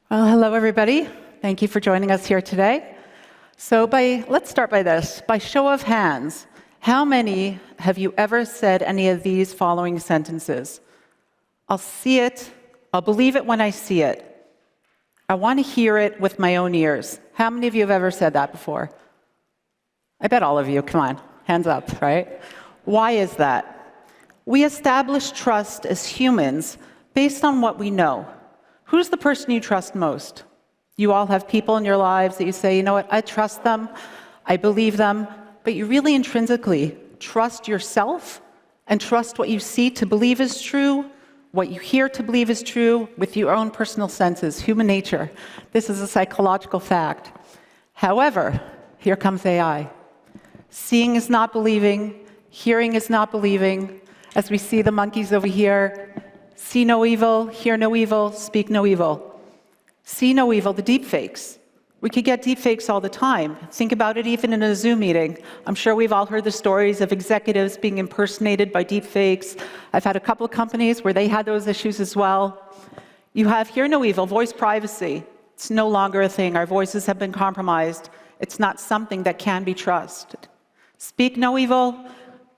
Well, hello, everybody. Thank you for joining us here today. Let's start by this. By show of hands, how many have you ever said any of these following sentences? I'll see it. I'll believe it when I see it. I want to hear it with my own ears. How many of you have ever said that before? I bet all of you. Come on, hands up, right? Why is that? We establish trust as humans based on what we know. Who's the person you trust most? You all have people in your lives that you say, you know what, I trust them, I believe them, but you really intrinsically trust yourself and trust what you see to believe is true, what you hear to believe is true with your own personal senses, human nature. This is a psychological fact. However, here comes AI. Seeing is not believing, hearing is not believing. As we see the monkeys over here, see no evil, hear no evil, speak no evil. See no evil, the deepfakes. We could get deepfakes all the time. Think about it even in a Zoom meeting. I'm sure we've all heard the stories of executives being impersonated by deepfakes. I've had a couple of companies where they had those issues as well. You have hear no evil, voice privacy. It's no longer a thing. Our voices have been compromised. It's not something that can be trusted. Speak no evil.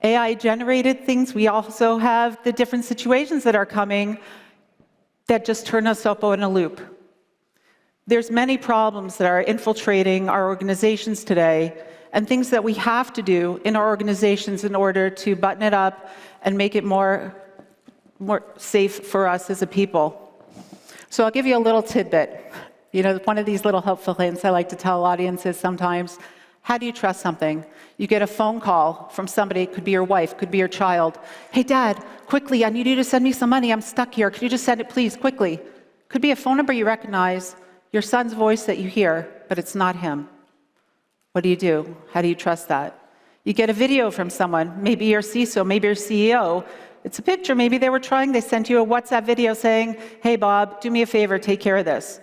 AI-generated things, we also have the different situations that are coming that just turn us up in a loop. There's many problems that are infiltrating our organizations today and things that we have to do in our organizations in order to button it up and make it more safe for us as a people. So I'll give you a little tidbit. You know, one of these little helpful hints I like to tell audiences sometimes. How do you trust something? You get a phone call from somebody, it could be your wife, could be your child. Hey, Dad, quickly, I need you to send me some money. I'm stuck here. Could you just send it, please, quickly? Could be a phone number you recognize, your son's voice that you hear, but it's not him. What do? How do you trust that? You get a video from someone, maybe your CISO, maybe your CEO. It's a picture, maybe they sent you a WhatsApp video saying, hey, Bob, do me a favor, take care of this.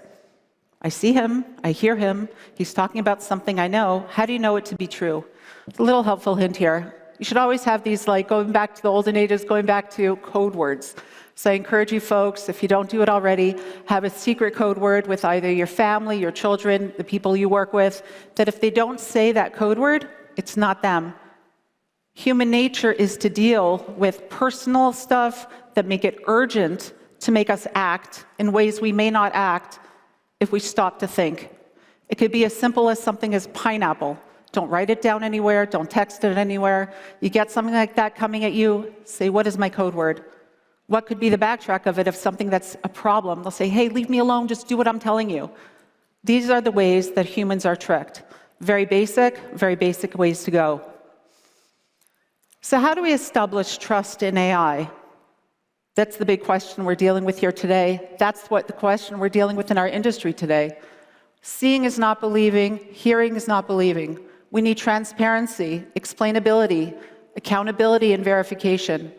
I see him, I hear him, he's talking about something I know. How do you know it to be true? A little helpful hint here. You should always have these, like going back to the olden ages, going back to code words. So I encourage you folks, if you don't do it already, have a secret code word with either your family, your children, the people you work with, that if they don't say that code word, it's not them. Human nature is to deal with personal stuff that make it urgent to make us act in ways we may not act if we stop to think. It could be as simple as something as pineapple. Don't write it down anywhere, don't text it anywhere. You get something like that coming at you, say, what is my code word? What could be the backtrack of it if something that's a problem? They'll say, hey, leave me alone, just do what I'm telling you. These are the ways that humans are tricked. Very basic ways to go. So how do we establish trust in AI? That's the big question we're dealing with here today. That's the question we're dealing with in our industry today. Seeing is not believing, hearing is not believing. We need transparency, explainability, accountability, and verification.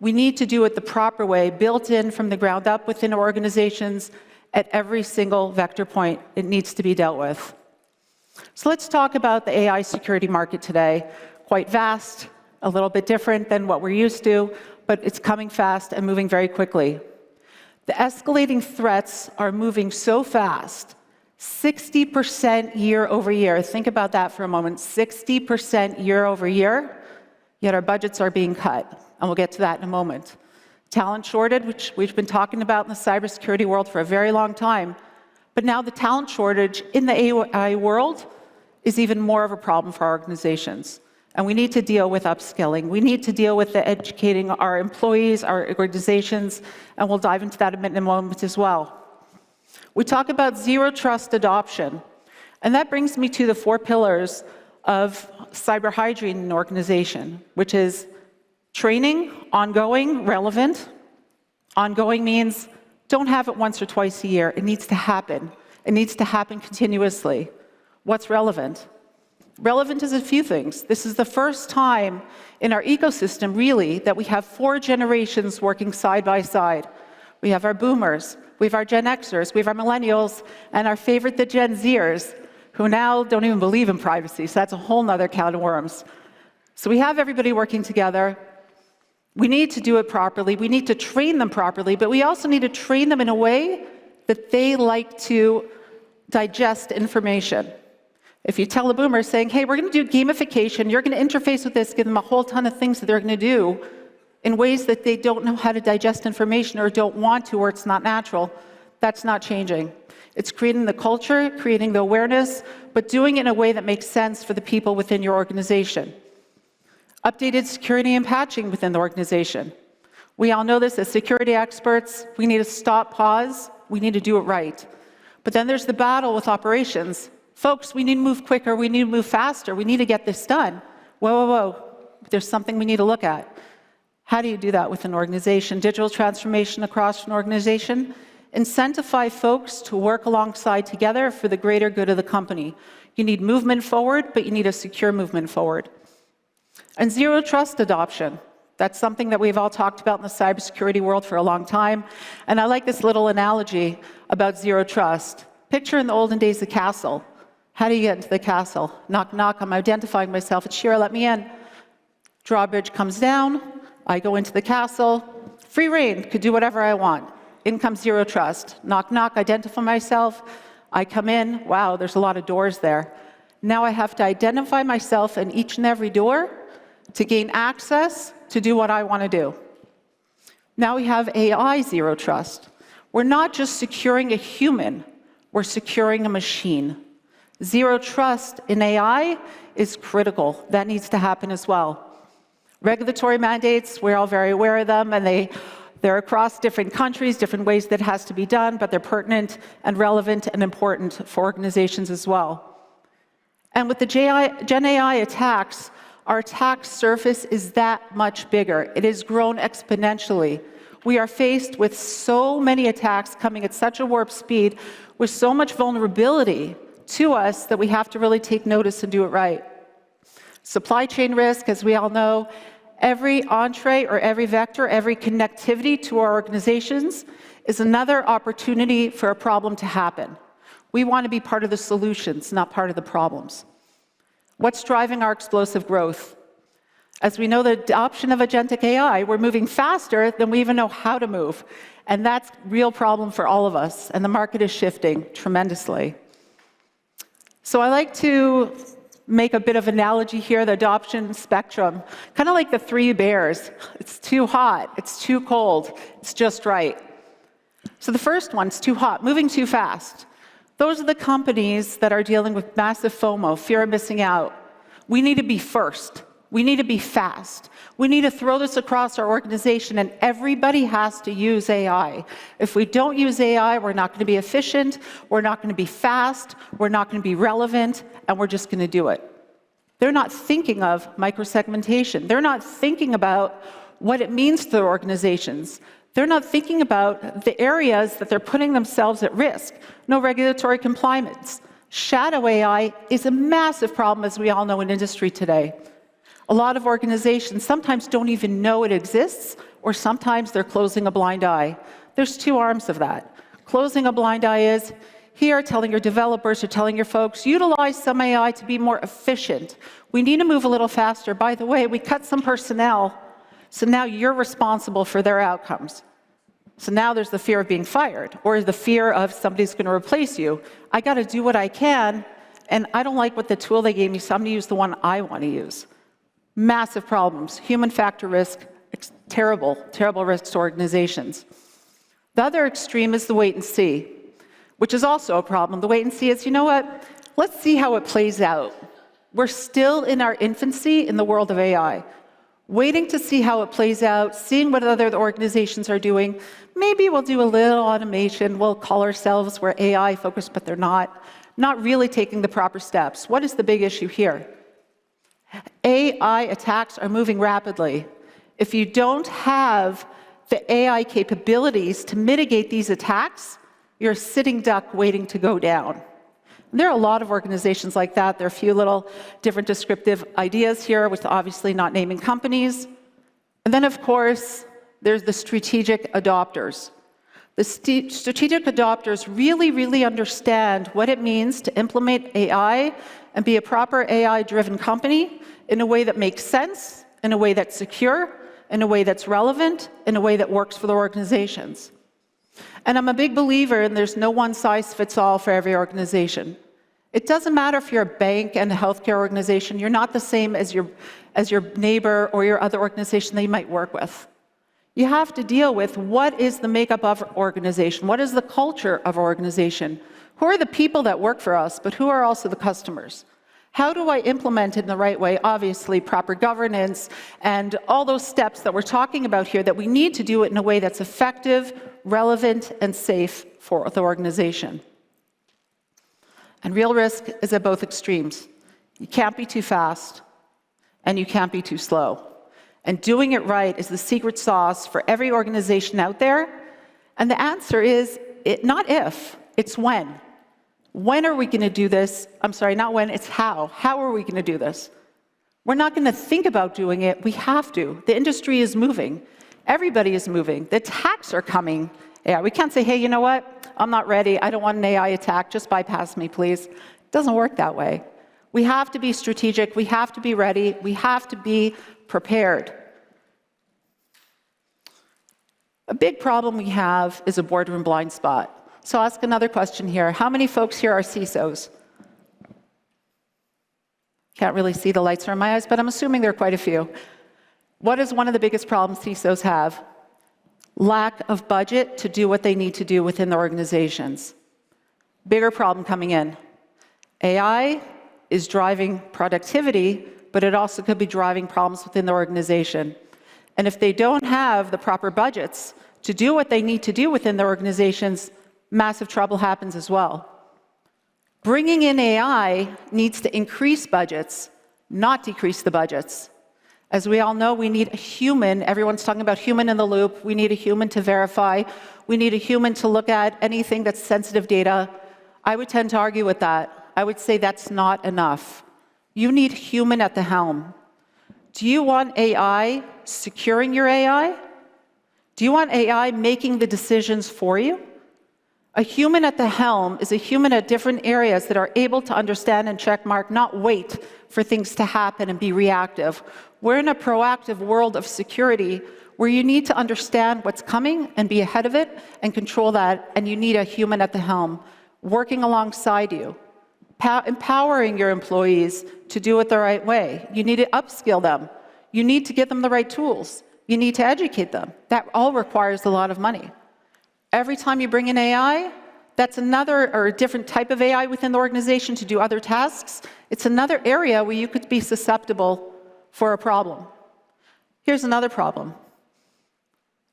We need to do it the proper way, built in from the ground up within our organizations at every single vector point. It needs to be dealt with. So let's talk about the AI security market today. Quite vast, a little bit different than what we're used to, but it's coming fast and moving very quickly. The escalating threats are moving so fast, 60% year over year. Think about that for a moment, 60% year over year, yet our budgets are being cut, and we'll get to that in a moment. Talent shortage, which we've been talking about in the cybersecurity world for a very long time, but now the talent shortage in the AI world is even more of a problem for our organizations. And we need to deal with upskilling. We need to deal with educating our employees, our organizations, and we'll dive into that in a moment as well. We talk about zero trust adoption, and that brings me to the 4 pillars of cyber hygiene in an organization, which is training, ongoing, relevant. Ongoing means don't have it once or twice a year. It needs to happen. It needs to happen continuously. What's relevant? Relevant is a few things. This is the first time in our ecosystem, really, that we have 4 generations working side by side. We have our boomers, we have our Gen Xers, we have our millennials, and our favorite, the Gen Zers, who now don't even believe in privacy, so that's a whole nother can of worms. So we have everybody working together. We need to do it properly. We need to train them properly, but we also need to train them in a way that they like to digest information. If you tell a boomer saying, hey, we're going to do gamification, you're going to interface with this, give them a whole ton of things that they're going to do in ways that they don't know how to digest information or don't want to, or it's not natural, that's not changing. It's creating the culture, creating the awareness, but doing it in a way that makes sense for the people within your organization. Updated security and patching within the organization. We all know this as security experts. We need to stop, pause. We need to do it right. But then there's the battle with operations. Folks, we need to move quicker. We need to move faster. We need to get this done. Whoa, whoa, whoa. There's something we need to look at. How do you do that with an organization? Digital transformation across an organization. Incentivize folks to work alongside together for the greater good of the company. You need movement forward, but you need a secure movement forward. And zero trust adoption. That's something that we've all talked about in the cybersecurity world for a long time. And I like this little analogy about zero trust. Picture in the olden days the castle. How do you get into the castle? Knock, knock, I'm identifying myself. It's Shira, let me in. Drawbridge comes down. I go into the castle. Free reign, could do whatever I want. In comes zero trust. Knock, knock, identify myself. I come in. Wow, there's a lot of doors there. Now I have to identify myself in each and every door to gain access to do what I want to do. Now we have AI zero trust. We're not just securing a human, we're securing a machine. Zero trust in AI is critical. That needs to happen as well. Regulatory mandates, we're all very aware of them, and they're across different countries, different ways that has to be done, but they're pertinent and relevant and important for organizations as well. And with the Gen AI attacks, our attack surface is that much bigger. It has grown exponentially. We are faced with so many attacks coming at such a warp speed, with so much vulnerability to us that we have to really take notice and do it right. Supply chain risk, as we all know, every entree or every vector, every connectivity to our organizations is another opportunity for a problem to happen. We want to be part of the solutions, not part of the problems. What's driving our explosive growth? As we know, the adoption of agentic AI, we're moving faster than we even know how to move. And that's a real problem for all of us. And the market is shifting tremendously. So I like to make a bit of analogy here, the adoption spectrum, kind of like the three bears. It's too hot, it's too cold, it's just right. So the first one, it's too hot, moving too fast. Those are the companies that are dealing with massive FOMO, fear of missing out. We need to be first. We need to be fast. We need to throw this across our organization, and everybody has to use AI. If we don't use AI, we're not going to be efficient, we're not going to be fast, we're not going to be relevant, and we're just going to do it. They're not thinking of microsegmentation. They're not thinking about what it means to their organizations. They're not thinking about the areas that they're putting themselves at risk. No regulatory compliance. Shadow AI is a massive problem, as we all know, in industry today. A lot of organizations sometimes don't even know it exists, or sometimes they're closing a blind eye. There's two arms of that. Closing a blind eye is here telling your developers or telling your folks, utilize some AI to be more efficient. We need to move a little faster. By the way, we cut some personnel, so now you're responsible for their outcomes. So now there's the fear of being fired, or the fear of somebody's going to replace you. I got to do what I can, and I don't like what the tool they gave me, so I'm going to use the one I want to use. Massive problems. Human factor risk, terrible, terrible risks to organizations. The other extreme is the wait and see, which is also a problem. The wait and see is, you know what? Let's see how it plays out. We're still in our infancy in the world of AI. Waiting to see how it plays out, seeing what other organizations are doing. Maybe we'll do a little automation. We'll call ourselves we're AI focused, but they're not. Not really taking the proper steps. What is the big issue here? AI attacks are moving rapidly. If you don't have the AI capabilities to mitigate these attacks, you're a sitting duck waiting to go down. And there are a lot of organizations like that. There are a few little different descriptive ideas here, with obviously not naming companies. And then, of course, there's the strategic adopters. The strategic adopters really, really understand what it means to implement AI and be a proper AI-driven company in a way that makes sense, in a way that's secure, in a way that's relevant, in a way that works for the organizations. And I'm a big believer in there's no one size fits all for every organization. It doesn't matter if you're a bank and a healthcare organization, you're not the same as your neighbor or your other organization that you might work with. You have to deal with what is the makeup of our organization, what is the culture of our organization, who are the people that work for us, but who are also the customers. How do I implement it in the right way? Obviously, proper governance and all those steps that we're talking about here, that we need to do it in a way that's effective, relevant, and safe for the organization. And real risk is at both extremes. You can't be too fast, and you can't be too slow. And doing it right is the secret sauce for every organization out there. And the answer is not if, it's when. When are we going to do this? I'm sorry, not when, it's how. How are we going to do this? We're not going to think about doing it. We have to. The industry is moving. Everybody is moving. The attacks are coming. Yeah, we can't say, hey, you know what? I'm not ready. I don't want an AI attack. Just bypass me, please. It doesn't work that way. We have to be strategic. We have to be ready. We have to be prepared. A big problem we have is a boardroom blind spot. So I'll ask another question here. How many folks here are CISOs? Can't really see, the lights are in my eyes, but I'm assuming there are quite a few. What is one of the biggest problems CISOs have? Lack of budget to do what they need to do within their organizations. Bigger problem coming in. AI is driving productivity, but it also could be driving problems within the organization. And if they don't have the proper budgets to do what they need to do within their organizations, massive trouble happens as well. Bringing in AI needs to increase budgets, not decrease the budgets. As we all know, we need a human. Everyone's talking about human in the loop. We need a human to verify. We need a human to look at anything that's sensitive data. I would tend to argue with that. I would say that's not enough. You need human at the helm. Do you want AI securing your AI? Do you want AI making the decisions for you? A human at the helm is a human at different areas that are able to understand and check mark, not wait for things to happen and be reactive. We're in a proactive world of security where you need to understand what's coming and be ahead of it and control that, and you need a human at the helm working alongside you, empowering your employees to do it the right way. You need to upskill them. You need to give them the right tools. You need to educate them. That all requires a lot of money. Every time you bring in AI, that's another or a different type of AI within the organization to do other tasks. It's another area where you could be susceptible for a problem. Here's another problem.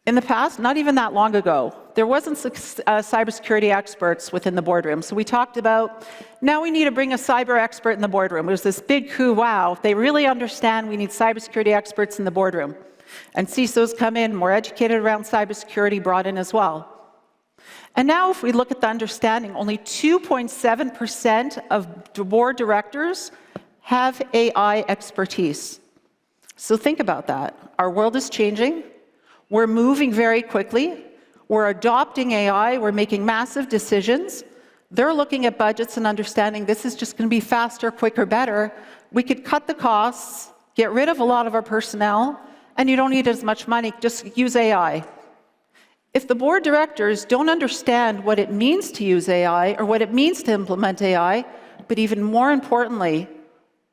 In the past, not even that long ago, there wasn't cybersecurity experts within the boardroom. So we talked about, now we need to bring a cyber expert in the boardroom. It was this big coup, wow, they really understand we need cybersecurity experts in the boardroom. And CISOs come in, more educated around cybersecurity, brought in as well. And now if we look at the understanding, only 2.7% of board directors have AI expertise. So think about that. Our world is changing. We're moving very quickly. We're adopting AI. We're making massive decisions. They're looking at budgets and understanding this is just going to be faster, quicker, better. We could cut the costs, get rid of a lot of our personnel, and you don't need as much money. Just use AI. If the board directors don't understand what it means to use AI or what it means to implement AI, but even more importantly,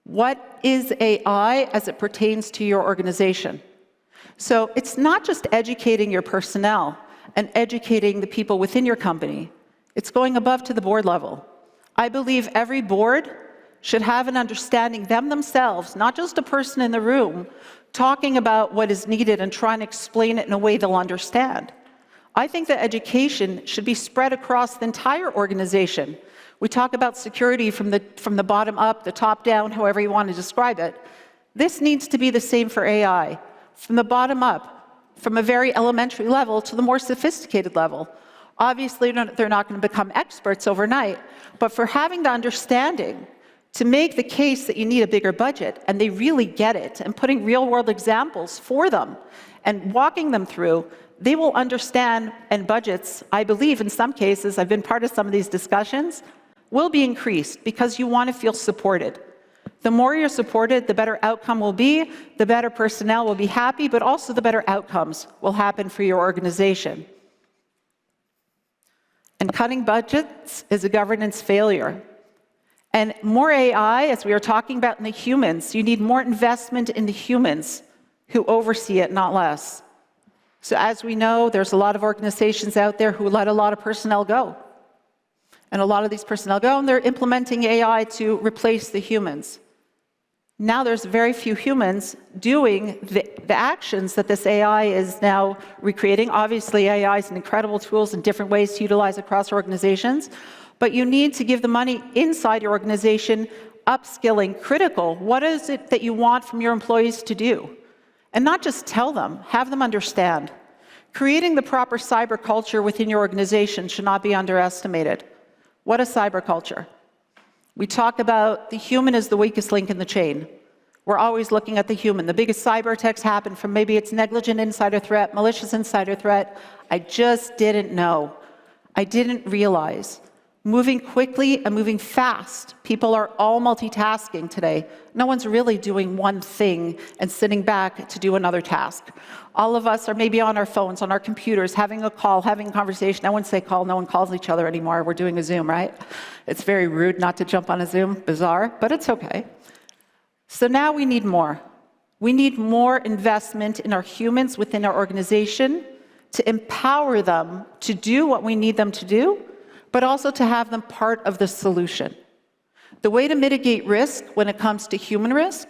what is AI as it pertains to your organization? So it's not just educating your personnel and educating the people within your company. It's going above to the board level. I believe every board should have an understanding themselves, not just a person in the room, talking about what is needed and trying to explain it in a way they'll understand. I think that education should be spread across the entire organization. We talk about security from the bottom up, the top down, however you want to describe it. This needs to be the same for AI, from the bottom up, from a very elementary level to the more sophisticated level. Obviously, they're not going to become experts overnight, but for having the understanding to make the case that you need a bigger budget, and they really get it, and putting real-world examples for them and walking them through, they will understand, and budgets, I believe in some cases, I've been part of some of these discussions, will be increased because you want to feel supported. The more you're supported, the better outcome will be, the better personnel will be happy, but also the better outcomes will happen for your organization. And cutting budgets is a governance failure. And more AI, as we were talking about in the humans, you need more investment in the humans who oversee it, not less. So as we know, there's a lot of organizations out there who let a lot of personnel go. And a lot of these personnel go, and they're implementing AI to replace the humans. Now there's very few humans doing the actions that this AI is now recreating. Obviously, AI is an incredible tool and different ways to utilize across organizations, but you need to give the money inside your organization, upskilling, critical. What is it that you want from your employees to do? And not just tell them, have them understand. Creating the proper cyber culture within your organization should not be underestimated. What is cyber culture? We talk about the human is the weakest link in the chain. We're always looking at the human. The biggest cyber attacks happen from maybe it's negligent insider threat, malicious insider threat. I just didn't know. I didn't realize. Moving quickly and moving fast. People are all multitasking today. No one's really doing one thing and sitting back to do another task. All of us are maybe on our phones, on our computers, having a call, having a conversation. I wouldn't say call, no one calls each other anymore. We're doing a Zoom, right? It's very rude not to jump on a Zoom, bizarre, but it's okay. So now we need more. We need more investment in our humans within our organization to empower them to do what we need them to do, but also to have them part of the solution. The way to mitigate risk when it comes to human risk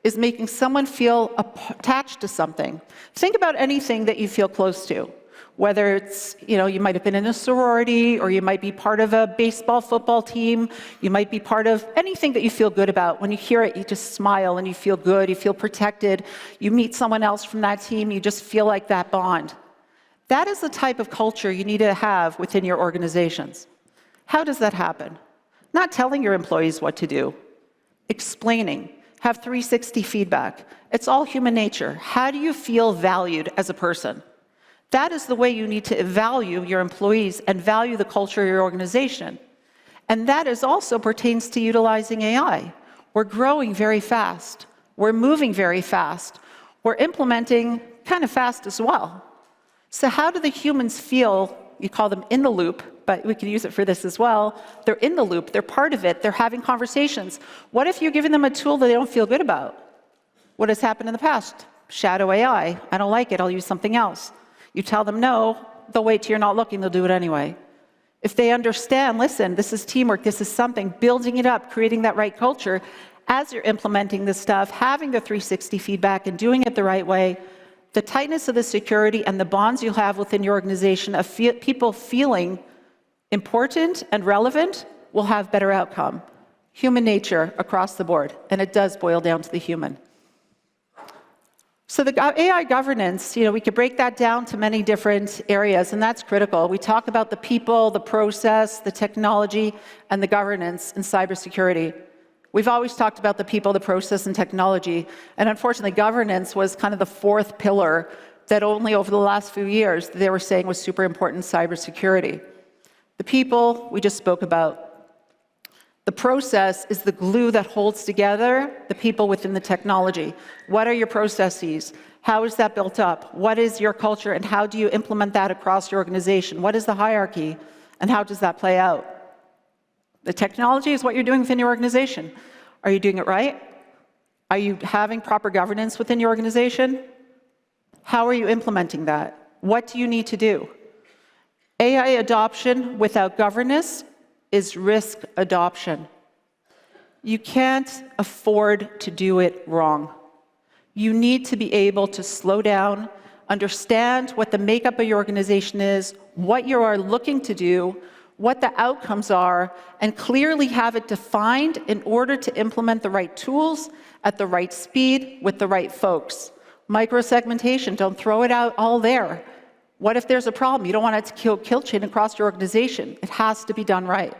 is making someone feel attached to something. Think about anything that you feel close to, whether it's, you might have been in a sorority, or you might be part of a baseball, football team, you might be part of anything that you feel good about. When you hear it, you just smile and you feel good, you feel protected. You meet someone else from that team, you just feel like that bond. That is the type of culture you need to have within your organizations. How does that happen? Not telling your employees what to do, explaining. Have 360 feedback. It's all human nature. How do you feel valued as a person? That is the way you need to value your employees and value the culture of your organization. And that is also pertains to utilizing AI. We're growing very fast. We're moving very fast. We're implementing kind of fast as well. So how do the humans feel? You call them in the loop, but we can use it for this as well. They're in the loop, they're part of it, they're having conversations. What if you're giving them a tool that they don't feel good about? What has happened in the past? Shadow AI. I don't like it, I'll use something else. You tell them no, they'll wait till you're not looking, they'll do it anyway. If they understand, listen, this is teamwork, this is something, building it up, creating that right culture, as you're implementing this stuff, having the 360 feedback and doing it the right way, the tightness of the security and the bonds you'll have within your organization of people feeling important and relevant will have better outcome. Human nature across the board, and it does boil down to the human. So the AI governance, we could break that down to many different areas, and that's critical. We talk about the people, the process, the technology, and the governance in cybersecurity. We've always talked about the people, the process, and technology, and unfortunately governance was kind of the fourth pillar that only over the last few years they were saying was super important in cybersecurity. The people we just spoke about. The process is the glue that holds together the people within the technology. What are your processes? How is that built up? What is your culture, and how do you implement that across your organization? What is the hierarchy, and how does that play out? The technology is what you're doing within your organization. Are you doing it right? Are you having proper governance within your organization? How are you implementing that? What do you need to do? AI adoption without governance is risk adoption. You can't afford to do it wrong. You need to be able to slow down, understand what the makeup of your organization is, what you are looking to do, what the outcomes are, and clearly have it defined in order to implement the right tools at the right speed with the right folks. Microsegmentation, don't throw it out all there. What if there's a problem? You don't want it to kill chain across your organization. It has to be done right.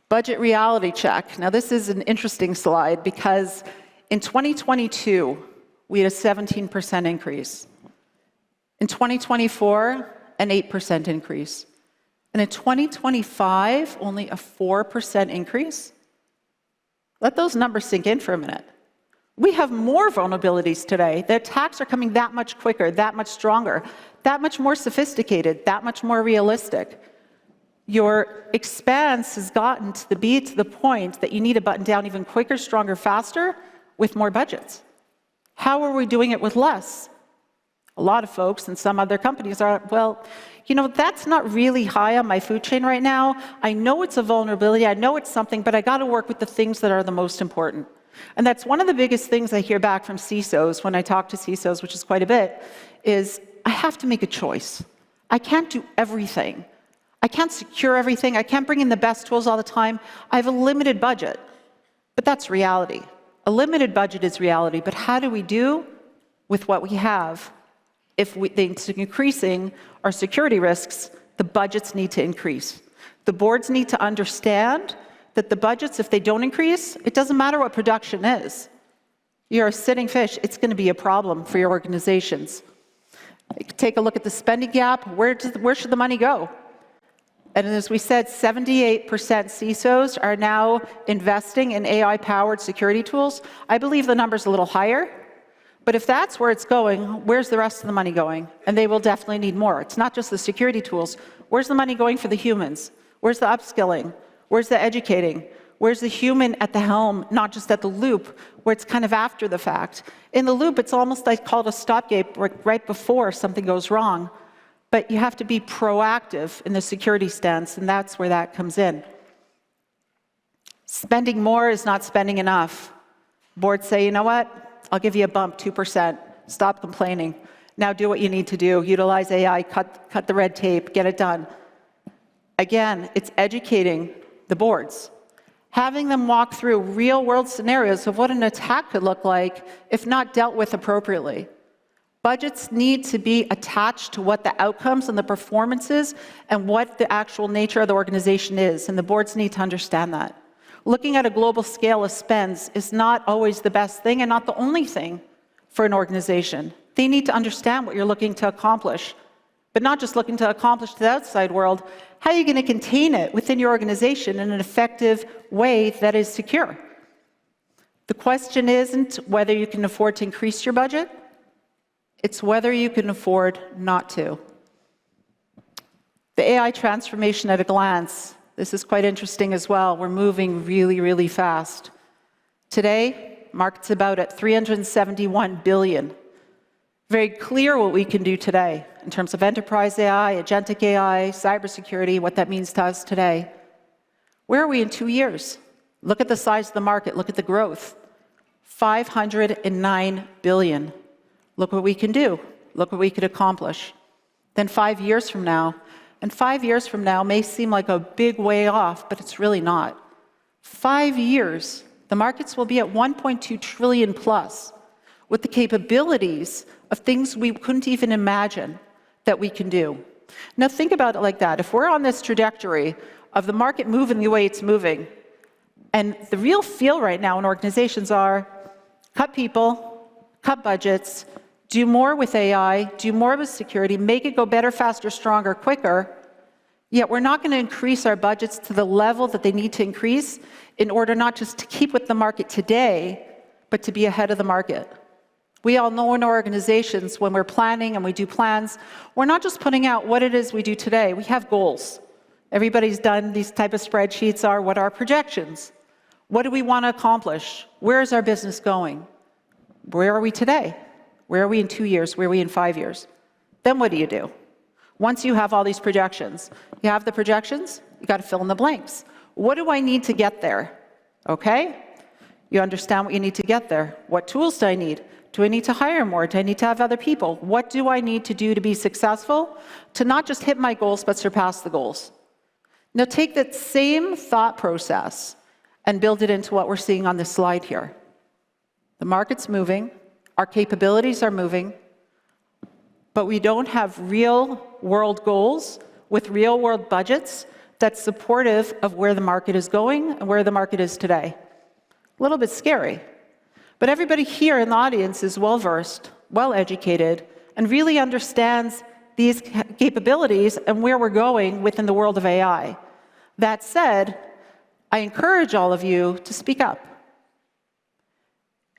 Budget reality check. Now this is an interesting slide because in 2022, we had a 17% increase. In 2024, an 8% increase. And in 2025, only a 4% increase. Let those numbers sink in for a minute. We have more vulnerabilities today. The attacks are coming that much quicker, that much stronger, that much more sophisticated, that much more realistic. Your expanse has gotten to the point that you need to button down even quicker, stronger, faster with more budgets. How are we doing it with less? A lot of folks and some other companies are, well, you know, that's not really high on my food chain right now. I know it's a vulnerability, I know it's something, but I got to work with the things that are the most important. And that's one of the biggest things I hear back from CISOs when I talk to CISOs, which is quite a bit, is I have to make a choice. I can't do everything. I can't secure everything. I can't bring in the best tools all the time. I have a limited budget. But that's reality. A limited budget is reality, but how do we do with what we have? If they're increasing our security risks, the budgets need to increase. The boards need to understand that the budgets, if they don't increase, it doesn't matter what production is. You're a sitting fish, it's going to be a problem for your organizations. Take a look at the spending gap. Where should the money go? And as we said, 78% CISOs are now investing in AI-powered security tools. I believe the number's a little higher. But if that's where it's going, where's the rest of the money going? And they will definitely need more. It's not just the security tools. Where's the money going for the humans? Where's the upskilling? Where's the educating? Where's the human at the helm, not just at the loop, where it's kind of after the fact? In the loop, it's almost like called a stopgap right before something goes wrong. But you have to be proactive in the security stance, and that's where that comes in. Spending more is not spending enough. Boards say, you know what? I'll give you a bump, 2%. Stop complaining. Now do what you need to do. Utilize AI, cut the red tape, get it done. Again, it's educating the boards. Having them walk through real-world scenarios of what an attack could look like if not dealt with appropriately. Budgets need to be attached to what the outcomes and the performances and what the actual nature of the organization is, and the boards need to understand that. Looking at a global scale of spends is not always the best thing and not the only thing for an organization. They need to understand what you're looking to accomplish, but not just looking to accomplish to the outside world. How are you going to contain it within your organization in an effective way that is secure? The question isn't whether you can afford to increase your budget, it's whether you can afford not to. The AI transformation at a glance. This is quite interesting as well. We're moving really, really fast. Today, market's about at $371 billion. Very clear what we can do today in terms of enterprise AI, agentic AI, cybersecurity, what that means to us today. Where are we in 2 years? Look at the size of the market. Look at the growth. $509 billion. Look what we can do. Look what we could accomplish. Then 5 years from now, and 5 years from now may seem like a big way off, but it's really not. 5 years, the markets will be at 1.2 trillion plus, with the capabilities of things we couldn't even imagine that we can do. Now think about it like that. If we're on this trajectory of the market moving the way it's moving, and the real feel right now in organizations are cut people, cut budgets, do more with AI, do more with security, make it go better, faster, stronger, quicker, yet we're not going to increase our budgets to the level that they need to increase in order not just to keep with the market today, but to be ahead of the market. We all know in our organizations, when we're planning and we do plans, we're not just putting out what it is we do today. We have goals. Everybody's done these type of spreadsheets are what are our projections? What do we want to accomplish? Where is our business going? Where are we today? Where are we in 2 years? Where are we in 5 years? Then what do you do? Once you have all these projections, you have the projections, you got to fill in the blanks. What do I need to get there? Okay? You understand what you need to get there. What tools do I need? Do I need to hire more? Do I need to have other people? What do I need to do to be successful? To not just hit my goals, but surpass the goals. Now take that same thought process and build it into what we're seeing on this slide here. The market's moving. Our capabilities are moving, but we don't have real-world goals with real-world budgets that's supportive of where the market is going and where the market is today. A little bit scary, but everybody here in the audience is well-versed, well-educated, and really understands these capabilities and where we're going within the world of AI. That said, I encourage all of you to speak up.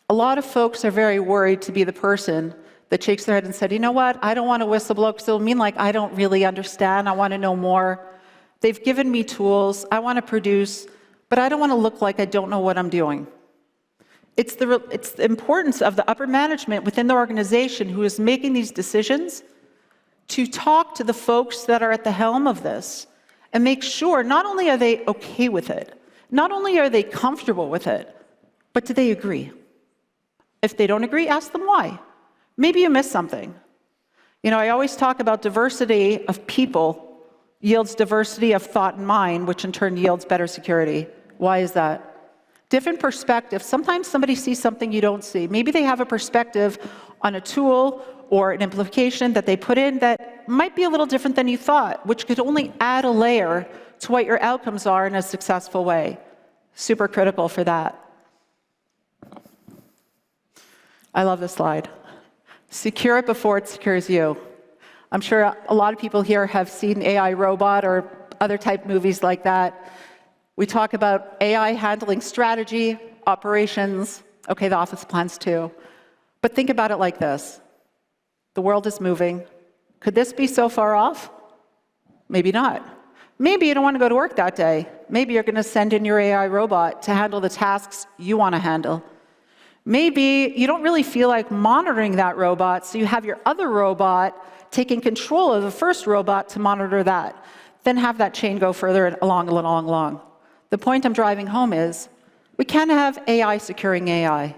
A lot of folks are very worried to be the person that shakes their head and said, you know what, I don't want to whistleblow because it'll mean like I don't really understand, I want to know more. They've given me tools, I want to produce, but I don't want to look like I don't know what I'm doing. It's the importance of the upper management within the organization who is making these decisions to talk to the folks that are at the helm of this and make sure not only are they okay with it, not only are they comfortable with it, but do they agree? If they don't agree, ask them why. Maybe you missed something. You know, I always talk about diversity of people yields diversity of thought and mind, which in turn yields better security. Why is that? Different perspectives. Sometimes somebody sees something you don't see. Maybe they have a perspective on a tool or an implication that they put in that might be a little different than you thought, which could only add a layer to what your outcomes are in a successful way. Super critical for that. I love this slide. Secure it before it secures you. I'm sure a lot of people here have seen AI Robot or other type movies like that. We talk about AI handling strategy, operations, okay, the office plans too. But think about it like this. The world is moving. Could this be so far off? Maybe not. Maybe you don't want to go to work that day. Maybe you're going to send in your AI robot to handle the tasks you want to handle. Maybe you don't really feel like monitoring that robot, so you have your other robot taking control of the first robot to monitor that. Then have that chain go further along. The point I'm driving home is we can't have AI securing AI.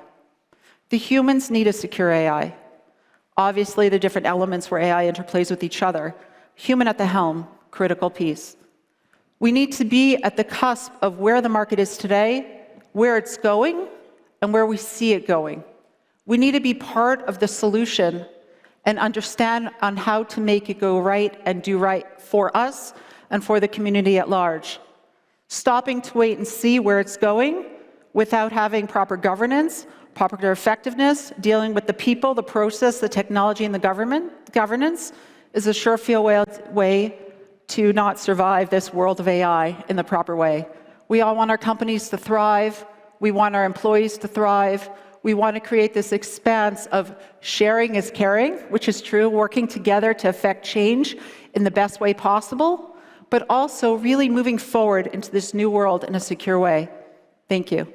The humans need a secure AI. Obviously, the different elements where AI interplays with each other. Human at the helm, critical piece. We need to be at the cusp of where the market is today, where it's going, and where we see it going. We need to be part of the solution and understand on how to make it go right and do right for us and for the community at large. Stopping to wait and see where it's going without having proper governance, proper effectiveness, dealing with the people, the process, the technology, and the governance is a surefire way to not survive this world of AI in the proper way. We all want our companies to thrive. We want our employees to thrive. We want to create this expanse of sharing is caring, which is true, working together to affect change in the best way possible, but also really moving forward into this new world in a secure way. Thank you.